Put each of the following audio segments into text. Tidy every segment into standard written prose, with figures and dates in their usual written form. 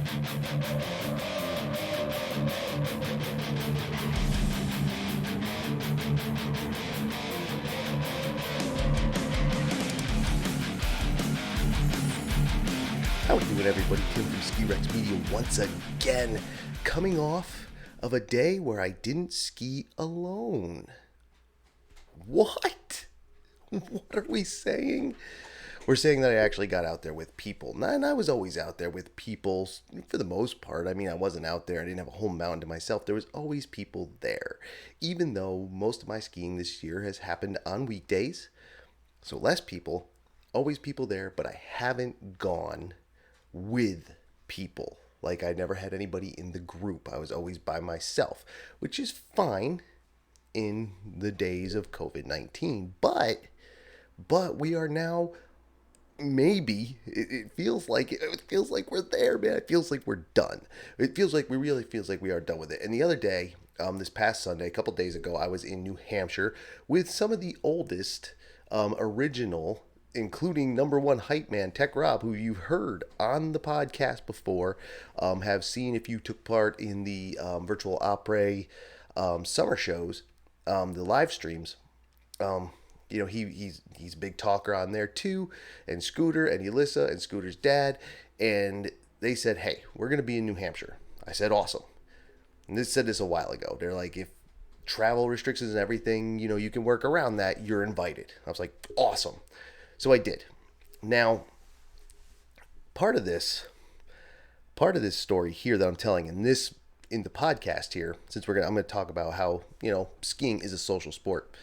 How are you doing, everybody? Tim from Ski Rex Media once again, coming off of a day where I didn't ski alone. What? What are we saying? We're saying that I actually got out there with people. And I was always out there with people for the most part. I mean, I wasn't out there. I didn't have a whole mountain to myself. There was always people there. Even though most of my skiing this year has happened on weekdays. So less people, always people there, but I haven't gone with people. Like, I never had anybody in the group. I was always by myself, which is fine in the days of COVID-19. But we are now, maybe it feels like we're there, man. It feels like we're done. It really feels like we are done with it. And the other day, this past Sunday, a couple days ago, I was in New Hampshire with some of the oldest original, including number one hype man, Tech Rob, who you've heard on the podcast before, have seen if you took part in the virtual opera summer shows, the live streams. He's a big talker on there too, and Scooter and Elissa and Scooter's dad, and they said, hey, we're going to be in New Hampshire. I said, awesome. And they said this a while ago. They're like, if travel restrictions and everything, you can work around that, you're invited. I was like, awesome. So I did. Now, part of this story here that I'm telling in the podcast here, since I'm going to talk about how skiing is a social sport,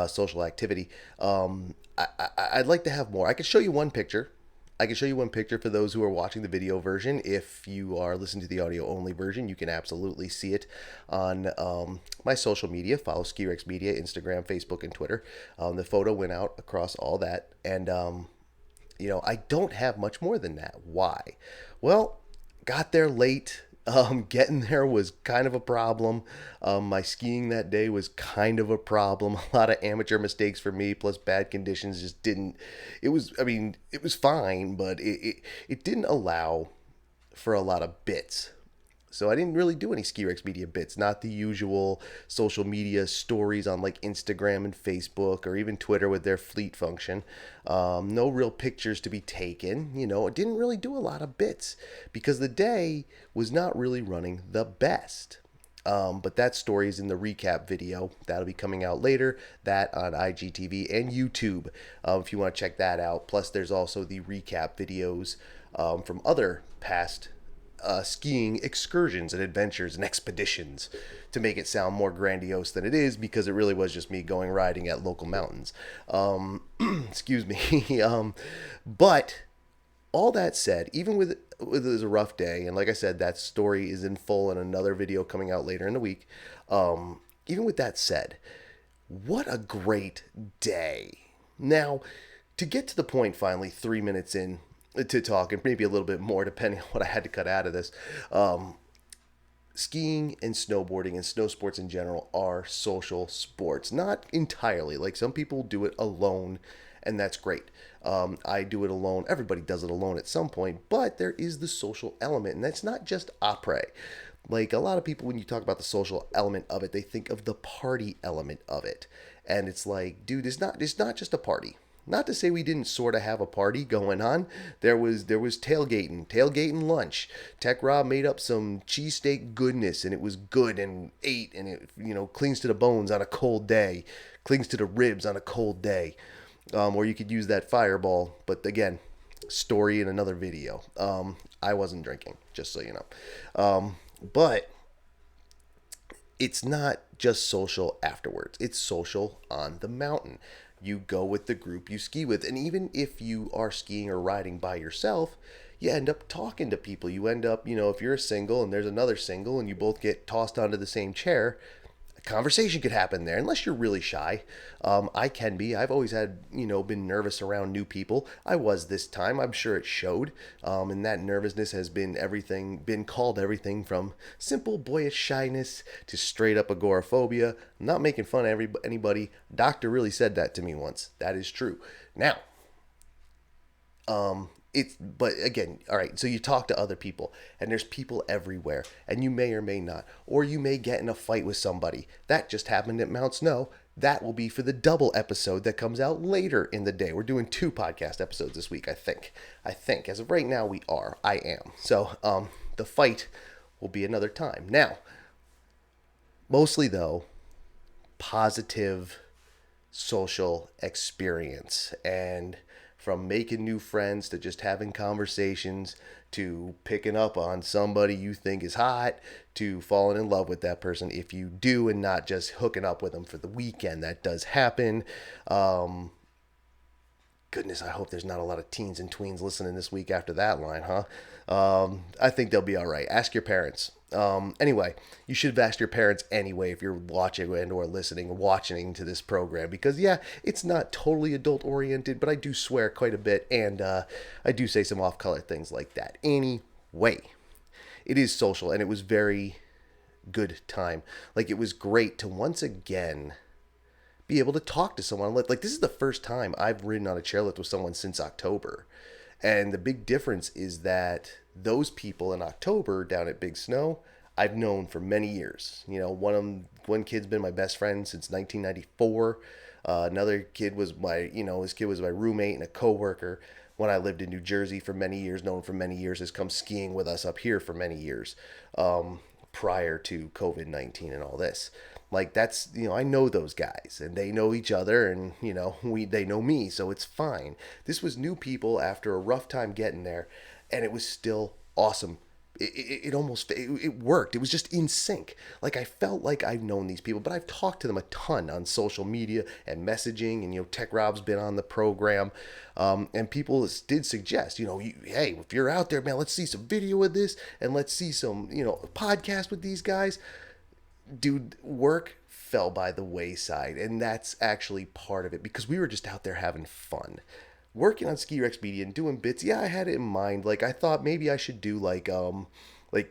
social activity. I'd like to have more. I could show you one picture. For those who are watching the video version. If you are listening to the audio only version, you can absolutely see it on my social media. Follow Ski Rex Media, Instagram, Facebook, and Twitter. The photo went out across all that. And, I don't have much more than that. Why? Well, got there late. Getting there was kind of a problem. My skiing that day was kind of a problem. A lot of amateur mistakes for me, plus bad conditions just didn't. It was fine, but it didn't allow for a lot of bits. So I didn't really do any Ski Rex Media bits, not the usual social media stories on like Instagram and Facebook or even Twitter with their fleet function. No real pictures to be taken. It didn't really do a lot of bits because the day was not really running the best. But that story is in the recap video. That'll be coming out later. That on IGTV and YouTube if you want to check that out. Plus, there's also the recap videos from other past skiing excursions and adventures and expeditions to make it sound more grandiose than it is, because it really was just me going riding at local mountains. Excuse me. But all that said, even with it was a rough day, and like I said, that story is in full in another video coming out later in the week. Even with that said, what a great day. Now, to get to the point finally, 3 minutes in to talk, and maybe a little bit more depending on what I had to cut out of this. Skiing and snowboarding and snow sports in general are social sports. Not entirely. Like, some people do it alone, and that's great. I do it alone. Everybody does it alone at some point, but there is the social element, and that's not just après. Like, a lot of people, when you talk about the social element of it, they think of the party element of it. And it's like, dude, it's not just a party. Not to say we didn't sort of have a party going on. There was tailgating lunch. Tech Rob made up some cheesesteak goodness, and it was good, and ate, and it clings to the bones on a cold day, clings to the ribs on a cold day. Or you could use that fireball, but again, story in another video. I wasn't drinking, just so you know. But it's not just social afterwards. It's social on the mountain. You go with the group you ski with. And even if you are skiing or riding by yourself, you end up talking to people. You end up, if you're a single and there's another single and you both get tossed onto the same chair, a conversation could happen there, unless you're really shy. I can be. I've always had, been nervous around new people. I was this time. I'm sure it showed. And that nervousness has been called everything from simple boyish shyness to straight up agoraphobia. I'm not making fun of anybody. Doctor really said that to me once. That is true. Now, but again, all right, so you talk to other people, and there's people everywhere, and you may or may not, or you may get in a fight with somebody. That just happened at Mount Snow. That will be for the double episode that comes out later in the day. We're doing 2 podcast episodes this week, I think. As of right now, we are. I am. So the fight will be another time. Now, mostly though, positive social experience, and from making new friends to just having conversations to picking up on somebody you think is hot to falling in love with that person if you do, and not just hooking up with them for the weekend. That does happen. Goodness, I hope there's not a lot of teens and tweens listening this week after that line, huh? I think they'll be all right. Ask your parents. Anyway, you should have asked your parents anyway if you're watching and or listening or watching to this program, because yeah, it's not totally adult oriented, but I do swear quite a bit, and I do say some off-color things like that. Anyway, it is social, and it was very good time. Like, it was great to once again be able to talk to someone. Like, this is the first time I've ridden on a chairlift with someone since October. And the big difference is that those people in October down at Big Snow, I've known for many years. You know, one kid's been my best friend since 1994. Another kid was his kid was my roommate and a coworker when I lived in New Jersey for many years. Known for many years, has come skiing with us up here for many years, prior to COVID-19 and all this. Like, that's, I know those guys, and they know each other, and they know me, so it's fine. This was new people after a rough time getting there, and it was still awesome. It worked. It was just in sync. Like, I felt like I've known these people, but I've talked to them a ton on social media and messaging, and Tech Rob's been on the program, and people did suggest, hey, if you're out there, man, let's see some video of this, and let's see some podcast with these guys. Dude, work fell by the wayside, and that's actually part of it, because we were just out there having fun. Working on Ski Rex Media and doing bits, yeah, I had it in mind. Like, I thought maybe I should do like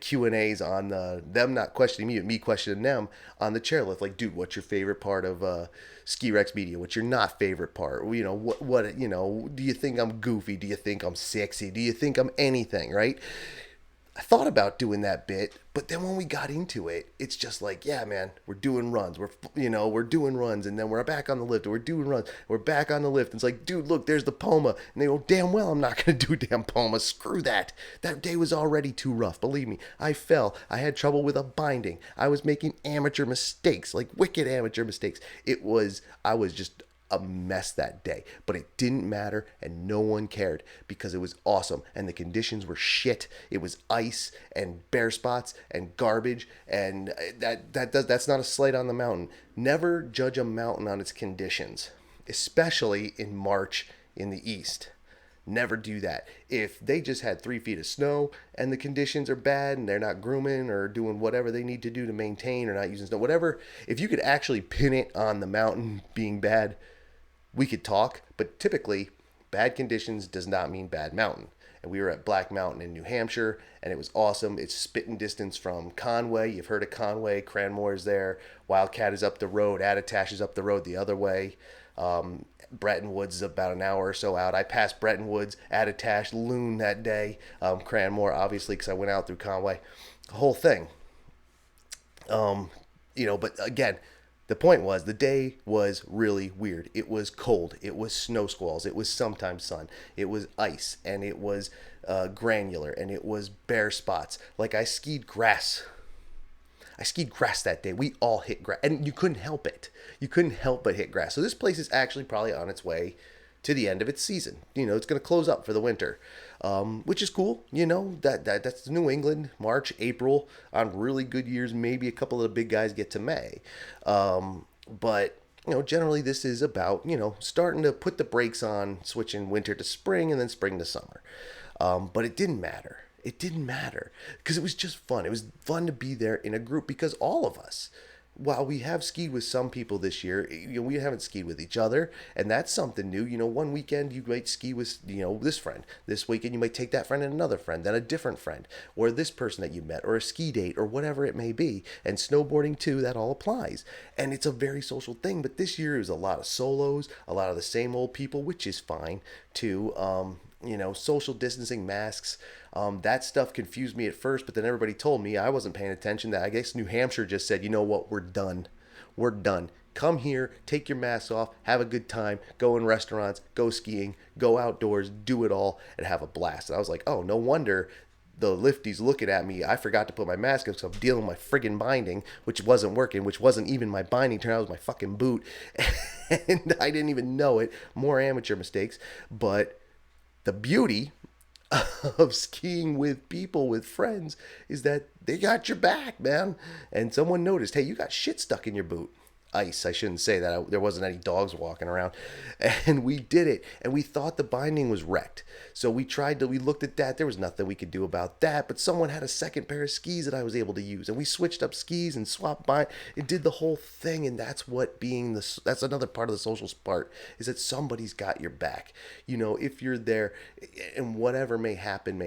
Q&As on them not questioning me, but me questioning them on the chairlift. Like, dude, what's your favorite part of Ski Rex Media? What's your not favorite part? What do you think I'm goofy? Do you think I'm sexy? Do you think I'm anything, right? I thought about doing that bit, but then when we got into it, it's just like, yeah, man, we're doing runs. We're doing runs, and then we're back on the lift. We're doing runs. We're back on the lift. And it's like, dude, look, there's the Poma. And they go, damn well, I'm not going to do damn Poma. Screw that. That day was already too rough. Believe me, I fell. I had trouble with a binding. I was making amateur mistakes, like wicked amateur mistakes. I was just a mess that day, but it didn't matter, and no one cared, because it was awesome, and the conditions were shit. It was ice and bare spots and garbage, and that's not a slight on the mountain. Never judge a mountain on its conditions, especially in March in the east. Never do that. If they just had 3 feet of snow and the conditions are bad and they're not grooming or doing whatever they need to do to maintain, or not using snow, whatever, if you could actually pin it on the mountain being bad, we could talk. But typically, bad conditions does not mean bad mountain. And we were at Black Mountain in New Hampshire, and it was awesome. It's spitting distance from Conway. You've heard of Conway. Cranmore is there. Wildcat is up the road. Attitash is up the road the other way. Bretton Woods is about an hour or so out. I passed Bretton Woods, Attitash, Loon that day. Cranmore, obviously, because I went out through Conway. The whole thing. But again, the point was, the day was really weird. It was cold. It was snow squalls. It was sometimes sun. It was ice, and it was granular, and it was bare spots. Like, I skied grass that day. We all hit grass, and you couldn't help it. You couldn't help but hit grass. So this place is actually probably on its way to the end of its season. It's going to close up for the winter, which is cool. That's New England, March, April. On really good years, maybe a couple of the big guys get to May. But generally this is about, starting to put the brakes on, switching winter to spring and then spring to summer. But it didn't matter. It didn't matter, because it was just fun. It was fun to be there in a group, because all of us, while we have skied with some people this year, we haven't skied with each other, and that's something new. One weekend you might ski with, this friend. This weekend you might take that friend and another friend, then a different friend, or this person that you met, or a ski date, or whatever it may be. And snowboarding too, that all applies. And it's a very social thing, but this year it was a lot of solos, a lot of the same old people, which is fine too. social distancing, masks, that stuff confused me at first, but then everybody told me, I wasn't paying attention, that I guess New Hampshire just said, you know what, we're done. We're done. Come here, take your masks off, have a good time, go in restaurants, go skiing, go outdoors, do it all, and have a blast. And I was like, oh, no wonder the lifties looking at me. I forgot to put my mask on because I'm dealing with my friggin' binding, which wasn't working, which wasn't even my binding. Turned out it was my fucking boot. And I didn't even know it. More amateur mistakes. But the beauty of skiing with people, with friends, is that they got your back, man. And someone noticed, hey, you got shit stuck in your boot. Ice, I shouldn't say that. There wasn't any dogs walking around. And we did it. And we thought the binding was wrecked. So we looked at that. There was nothing we could do about that. But someone had a second pair of skis that I was able to use. And we switched up skis and swapped bind. It did the whole thing. And that's what that's another part of the social part, is that somebody's got your back. If you're there, and whatever may happen.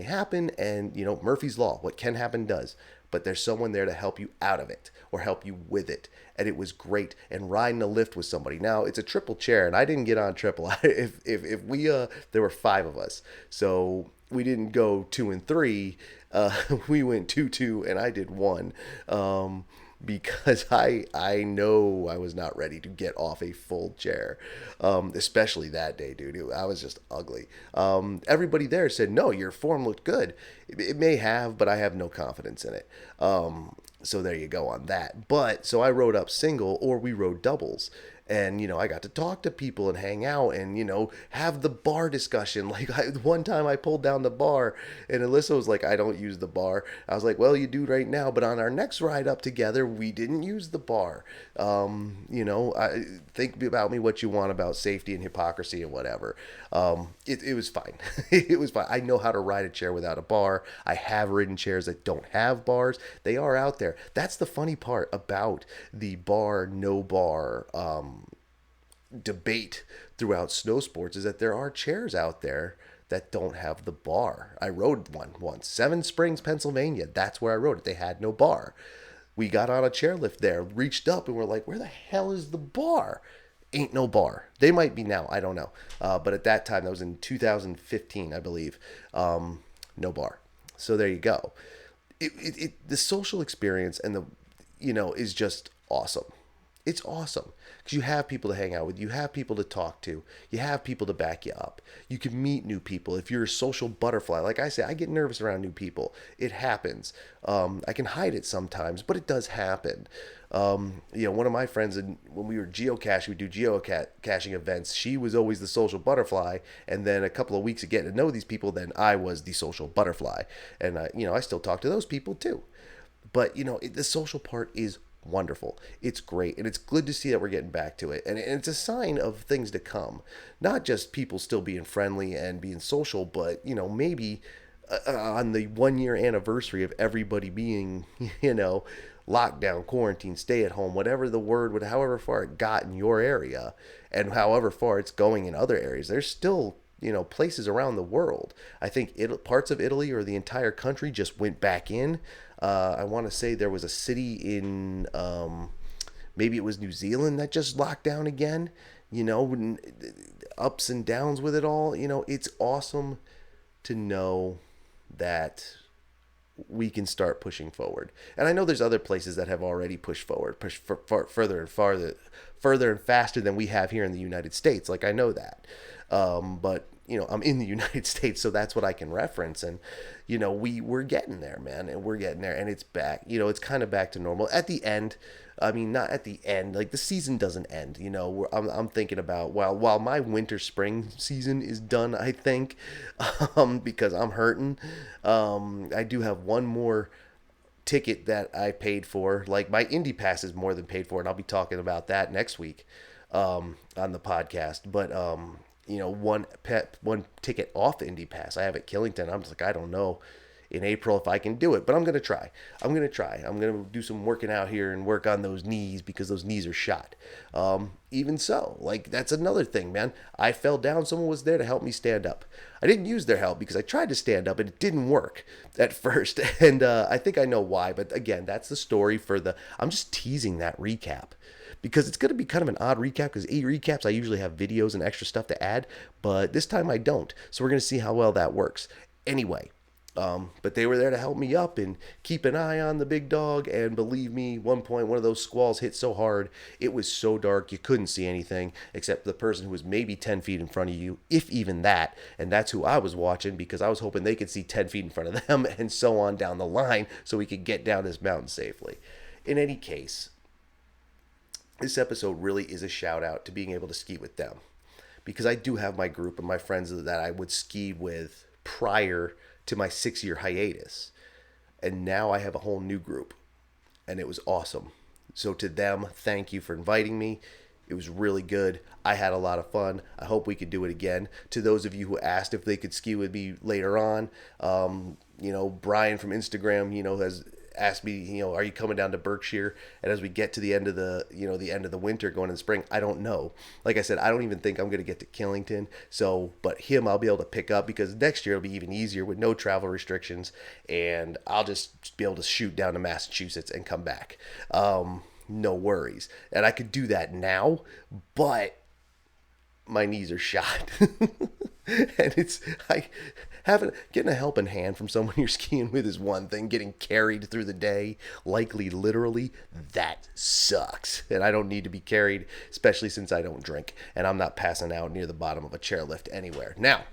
And, Murphy's Law, what can happen does. But there's someone there to help you out of it or help you with it. And it was great. And riding a lift with somebody. Now, it's a triple chair, and I didn't get on triple. If we, there were 5 of us. So we didn't go 2 and 3. We went 2-2, and I did 1. Because I know I was not ready to get off a full chair, especially that day, dude. I was just ugly. Everybody there said, no, your form looked good. It may have, but I have no confidence in it. So there you go on that. But so I rode up single, or we rode doubles. And, I got to talk to people and hang out and, have the bar discussion. Like, one time I pulled down the bar and Alyssa was like, I don't use the bar. I was like, well, you do right now. But on our next ride up together, we didn't use the bar. Think about me what you want about safety and hypocrisy and whatever. It was fine. It was fine. I know how to ride a chair without a bar. I have ridden chairs that don't have bars. They are out there. That's the funny part about the bar, no bar, debate throughout snow sports, is that there are chairs out there that don't have the bar. I rode one once, Seven Springs, Pennsylvania. That's where I rode it. They had no bar. We got on a chairlift there, reached up, and we're like, where the hell is the bar? Ain't no bar. They might be now. I don't know. But at that time, that was in 2015, I believe. No bar. So there you go. The social experience and is just awesome. It's awesome because you have people to hang out with. You have people to talk to. You have people to back you up. You can meet new people. If you're a social butterfly, like I say, I get nervous around new people. It happens. I can hide it sometimes, but it does happen. One of my friends, when we were geocaching, we do geocaching events. She was always the social butterfly. And then a couple of weeks of getting to know these people, then I was the social butterfly. And, I still talk to those people too. But, the social part is wonderful. It's great. And it's good to see that we're getting back to it. And it's a sign of things to come. Not just people still being friendly and being social, but, maybe on the 1-year anniversary of everybody being, lockdown, quarantine, stay at home, whatever the word would, however far it got in your area and however far it's going in other areas, there's still, places around the world. I think parts of Italy or the entire country just went back in. I want to say there was a city in, maybe it was New Zealand that just locked down again, ups and downs with it all. It's awesome to know that we can start pushing forward. And I know there's other places that have already pushed forward, further and faster than we have here in the United States. Like, I know that. But I'm in the United States, so that's what I can reference. And, we're getting there, man, and we're getting there, and it's back. It's kind of back to normal at the end. I mean, not at the end, like the season doesn't end, I'm thinking about while my winter spring season is done, I think, because I'm hurting. I do have one more ticket that I paid for. Like, my Indy Pass is more than paid for, and I'll be talking about that next week, on the podcast. But, one ticket off the Indy Pass I have at Killington. I'm just like, I don't know in April if I can do it, but I'm going to try. I'm going to do some working out here and work on those knees because those knees are shot. Even so, like, that's another thing, man. I fell down. Someone was there to help me stand up. I didn't use their help because I tried to stand up and it didn't work at first. And I think I know why. But again, that's the story I'm just teasing that recap because it's going to be kind of an odd recap, because 8 recaps, I usually have videos and extra stuff to add, but this time I don't. So we're going to see how well that works. Anyway, but they were there to help me up and keep an eye on the big dog. And believe me, one point, one of those squalls hit so hard, it was so dark you couldn't see anything except the person who was maybe 10 feet in front of you, if even that. And that's who I was watching, because I was hoping they could see 10 feet in front of them, and so on down the line, so we could get down this mountain safely. In any case, this episode really is a shout out to being able to ski with them, because I do have my group and my friends that I would ski with prior to my 6-year hiatus, and now I have a whole new group, and it was awesome. So to them, thank you for inviting me. It was really good. I had a lot of fun. I hope we could do it again. To those of you who asked if they could ski with me later on, Brian from Instagram, has asked me, are you coming down to Berkshire? And as we get to the end of the end of the winter going into spring, I don't know. Like I said, I don't even think I'm going to get to Killington. So, but him, I'll be able to pick up, because next year it'll be even easier with no travel restrictions, and I'll just be able to shoot down to Massachusetts and come back. No worries. And I could do that now, but my knees are shot. And getting a helping hand from someone you're skiing with is one thing. Getting carried through the day, likely literally, that sucks. And I don't need to be carried, especially since I don't drink, and I'm not passing out near the bottom of a chairlift anywhere. Now,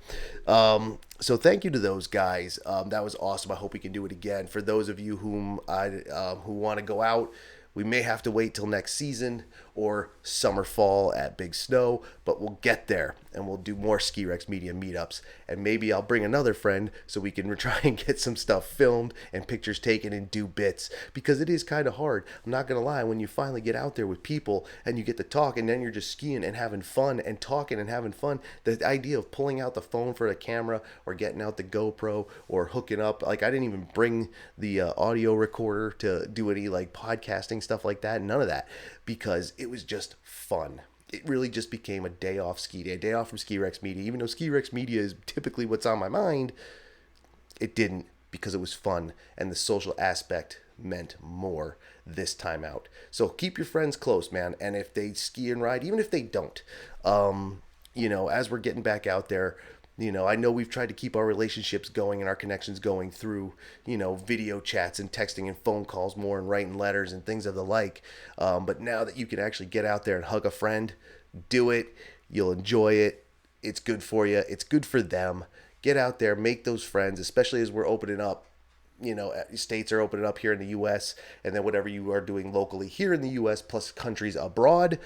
so thank you to those guys. That was awesome. I hope we can do it again. For those of you who want to go out, we may have to wait till next season or summer, fall at Big Snow, but we'll get there, and we'll do more Ski Rex Media meetups. And maybe I'll bring another friend so we can try and get some stuff filmed and pictures taken and do bits, because it is kind of hard. I'm not going to lie, when you finally get out there with people and you get to talk, and then you're just skiing and having fun and talking and having fun, the idea of pulling out the phone for a camera or getting out the GoPro or hooking up, like I didn't even bring the audio recorder to do any like podcasting stuff like that, none of that, because it was just fun. It really just became a day off ski day, a day off from Ski Rex Media. Even though Ski Rex Media is typically what's on my mind, it didn't, because it was fun, and the social aspect meant more this time out. So keep your friends close, man. And if they ski and ride, even if they don't, as we're getting back out there, I know we've tried to keep our relationships going and our connections going through, video chats and texting and phone calls more, and writing letters and things of the like. But now that you can actually get out there and hug a friend, do it. You'll enjoy it. It's good for you. It's good for them. Get out there, make those friends, especially as we're opening up. States are opening up here in the U.S., and then whatever you are doing locally here in the U.S. plus countries abroad,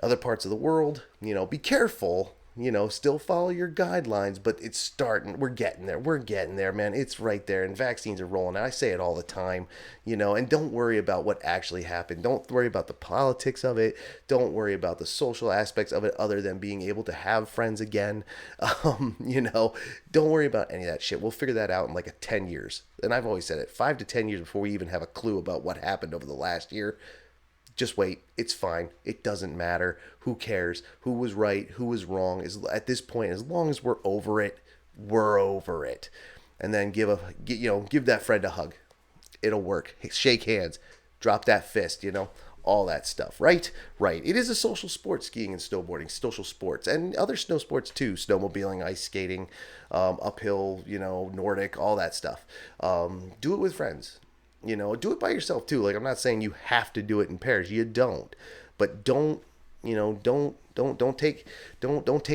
other parts of the world, be careful. Still follow your guidelines, but it's starting. We're getting there, man. It's right there, and vaccines are rolling out. I say it all the time, and don't worry about what actually happened. Don't worry about the politics of it. Don't worry about the social aspects of it, other than being able to have friends again. Don't worry about any of that shit. We'll figure that out in like 10 years. And I've always said it, 5 to 10 years before we even have a clue about what happened over the last year. Just wait. It's fine. It doesn't matter. Who cares? Who was right? Who was wrong? At this point, as long as we're over it, we're over it. And then give that friend a hug. It'll work. Shake hands. Drop that fist. All that stuff. Right. It is a social sport, skiing and snowboarding. Social sports and other snow sports too. Snowmobiling, ice skating, uphill. Nordic, all that stuff. Do it with friends. Do it by yourself too. Like, I'm not saying you have to do it in pairs. You don't. But don't take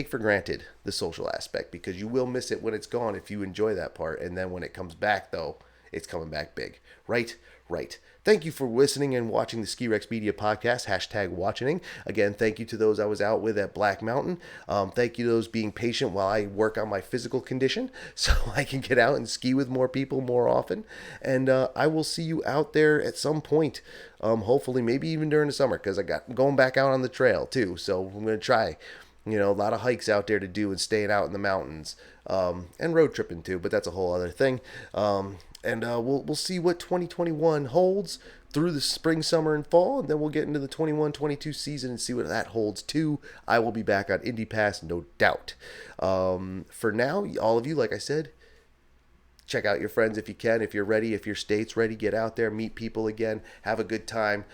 for granted the social aspect, because you will miss it when it's gone if you enjoy that part. And then when it comes back, though, it's coming back big. Right. Thank you for listening and watching the Ski Rex Media podcast, #watching. Again, thank you to those I was out with at Black Mountain. Thank you to those being patient while I work on my physical condition so I can get out and ski with more people more often. And I will see you out there at some point, hopefully maybe even during the summer, because I'm going back out on the trail too. So I'm going to try. A lot of hikes out there to do and staying out in the mountains, and road tripping too, but that's a whole other thing. And we'll see what 2021 holds through the spring, summer, and fall, and then we'll get into the 21-22 season and see what that holds too. I will be back on Indy Pass, no doubt. For now, all of you, like I said, check out your friends if you can, if you're ready, if your state's ready, get out there, meet people again, have a good time.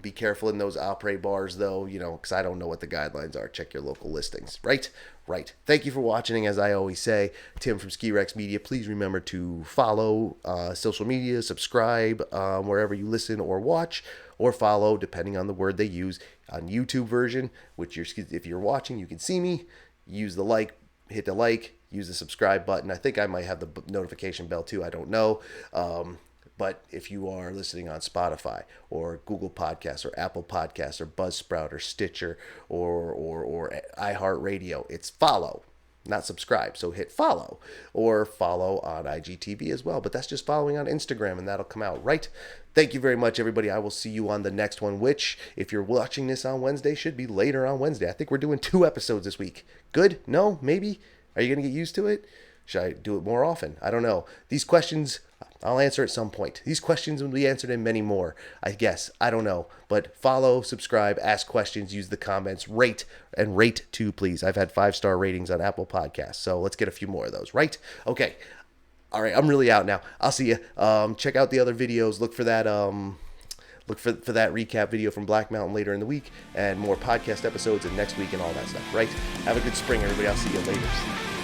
Be careful in those après bars though, because I don't know what the guidelines are. Check your local listings. Right. Thank you for watching. As I always say, Tim from Ski Rex Media. Please remember to follow social media, subscribe wherever you listen or watch, or follow, depending on the word they use, on YouTube version, which if you're watching, you can see me. Use the hit the like, use the subscribe button. I think I might have the notification bell too. I don't know. But if you are listening on Spotify or Google Podcasts or Apple Podcasts or Buzzsprout or Stitcher or iHeartRadio, it's follow, not subscribe. So hit follow, or follow on IGTV as well. But that's just following on Instagram, and that'll come out, right? Thank you very much, everybody. I will see you on the next one, which, if you're watching this on Wednesday, should be later on Wednesday. I think we're doing 2 episodes this week. Good? No? Maybe? Are you going to get used to it? Should I do it more often? I don't know. These questions, I'll answer at some point. These questions will be answered in many more, I guess. I don't know. But follow, subscribe, ask questions, use the comments, rate, and rate too, please. I've had 5-star ratings on Apple Podcasts, so let's get a few more of those, right? Okay. All right, I'm really out now. I'll see you. Check out the other videos. Look for that Look for that recap video from Black Mountain later in the week, and more podcast episodes and next week and all that stuff, right? Have a good spring, everybody. I'll see you later.